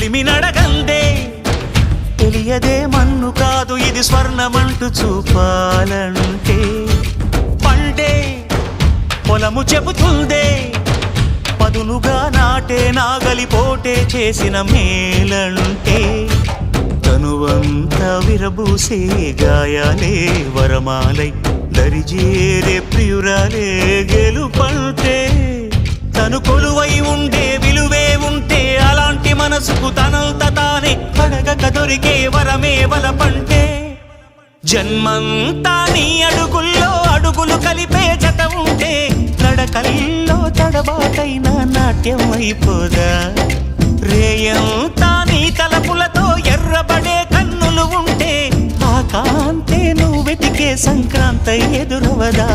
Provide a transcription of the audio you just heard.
కొలిమి నడగందే తెలియదే మన్ను కాదు ఇది స్వర్ణమంటూ చూపాలంటే పండే పొలము చెబుతుందే పదునుగా నాటే నాగలి పోటే చేసిన మేలంటే తనువంతా విరబూసే గాయాలే వరమాలై దరిజేరే ప్రియురాలే గెలుపంటే తను కొలువై ఉండే విలువే ఉంటే అలాంటి మనసుకు తనంత తానే అడగక దొరికే వరమే వలపంటే జన్మంతా నీ అడుగుల్లో అడుగులు కలిపే జత ఉంటే నడకల్లో తడబాటైన నాట్యం అయిపోదా రేయంతా నీ తలపులతో ఎర్రబడే కన్నులు ఉంటే ఆ కాంతే నువ్వు వెతికే సంక్రాంతి ఎదురవదా